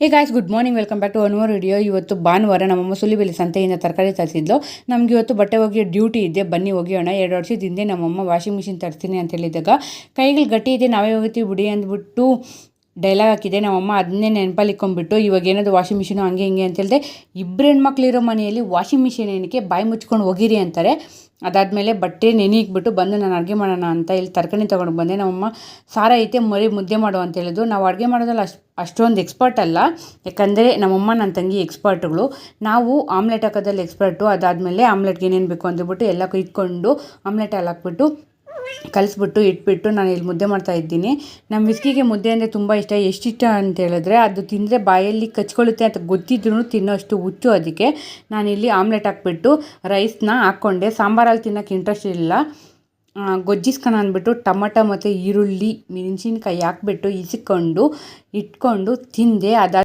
Hey guys, good morning, welcome back to one more video. ಇವತ್ತು ಭಾನುವಾರ ನಮ್ಮಮ್ಮ ಸುಲಿಬೆಲೆ ಸಂತೆಯಿಂದ ತರಕಾರಿ ತರಿಸಿದ್ಲು. ನಮ್ಗೆ ಇವತ್ತು ಬಟ್ಟೆ ಒಗೆಯೋ ಡ್ಯೂಟಿ ಇದೆ, ಬನ್ನಿ ಒಗೆಯೋಣ. 2 ವರ್ಷದ ಹಿಂದೆ ನಮ್ಮಮ್ಮ ವಾಷಿಂಗ್ ಮಿಷಿನ್ ತರಿಸ್ತೀನಿ ಅಂತ ಹೇಳಿದಾಗ ಕೈಗಳು ಗಟ್ಟಿ ಇದೆ, ನಾವೇ ಒಗಿತೀವಿ ಬಿಡಿ ಅಂದ್ಬಿಟ್ಟು ಡೈಲಾಗ್ ಹಾಕಿದೆ. ನಮ್ಮಮ್ಮ ಅದನ್ನೇ ನೆನಪಲ್ಲಿ ಇಕ್ಕೊಂಡ್ಬಿಟ್ಟು ಇವಾಗ ಏನಾದ್ರು ವಾಷಿಂಗ್ ಮಿಷಿನು ಹಂಗೆ ಹಿಂಗೆ ಅಂತ ಹೇಳಿದೆ. ಇಬ್ಬರು ಹೆಣ್ಮಕ್ಳಿರೋ ಮನೆಯಲ್ಲಿ ವಾಷಿಂಗ್ ಮಿಷಿನ್ ಏನಕ್ಕೆ, ಬಾಯಿ ಮುಚ್ಕೊಂಡು ಒಗಿರಿ ಅಂತಾರೆ. ಅದಾದಮೇಲೆ ಬಟ್ಟೆ ನೆನೆಯಿಕ್ಬಿಟ್ಟು ಬಂದು ನಾನು ಅಡುಗೆ ಮಾಡೋಣ ಅಂತ ಇಲ್ಲಿ ತರಕಾರಿ ತೊಗೊಂಡು ಬಂದೆ. ನಮ್ಮಮ್ಮ ಸಾರ ಐತೆ ಮರಿ ಮುದ್ದೆ ಮಾಡು ಅಂತ ಹೇಳಿದ್ರು. ನಾವು ಅಡುಗೆ ಮಾಡೋದ್ರಲ್ಲಿ ಅಷ್ಟೊಂದು ಎಕ್ಸ್ಪರ್ಟ್ ಅಲ್ಲ, ಯಾಕಂದರೆ ನಮ್ಮಮ್ಮ ನನ್ನ ತಂಗಿ ಎಕ್ಸ್ಪರ್ಟ್ಗಳು. ನಾವು ಆಮ್ಲೆಟ್ ಹಾಕೋದ್ರಲ್ಲಿ ಎಕ್ಸ್ಪರ್ಟು. ಅದಾದಮೇಲೆ ಆಮ್ಲೆಟ್ಗೆ ಏನೇನು ಬೇಕು ಅಂದ್ಬಿಟ್ಟು ಎಲ್ಲ ಇಟ್ಕೊಂಡು ಆಮ್ಲೆಟ್ ಹಾಲು ಹಾಕ್ಬಿಟ್ಟು ಕಲಿಸ್ಬಿಟ್ಟು ಇಟ್ಬಿಟ್ಟು ನಾನು ಇಲ್ಲಿ ಮುದ್ದೆ ಮಾಡ್ತಾಯಿದ್ದೀನಿ. ನಮ್ಮ ವಿಸ್ಕಿಗೆ ಮುದ್ದೆ ಅಂದರೆ ತುಂಬ ಇಷ್ಟ. ಎಷ್ಟಿಷ್ಟ ಅಂತ ಹೇಳಿದ್ರೆ ಅದು ತಿಂದರೆ ಬಾಯಲ್ಲಿ ಕಚ್ಕೊಳ್ಳುತ್ತೆ ಅಂತ ಗೊತ್ತಿದ್ರೂ ತಿನ್ನೋ ಅಷ್ಟು ಹುಚ್ಚು. ಅದಕ್ಕೆ ನಾನಿಲ್ಲಿ ಆಮ್ಲೆಟ್ ಹಾಕ್ಬಿಟ್ಟು ರೈಸ್ನ ಹಾಕ್ಕೊಂಡೆ. ಸಾಂಬಾರಲ್ಲಿ ತಿನ್ನೋಕ್ಕೆ ಇಂಟ್ರೆಸ್ಟ್ ಇಲ್ಲ, ಗೊಜ್ಜಿಸ್ಕೊಳ ಅಂದ್ಬಿಟ್ಟು ಟೊಮಟೊ ಮತ್ತು ಈರುಳ್ಳಿ ಮೆಣಸಿನ್ಕಾಯಿ ಹಾಕ್ಬಿಟ್ಟು ಇಟ್ಕೊಂಡು ತಿಂದೆ.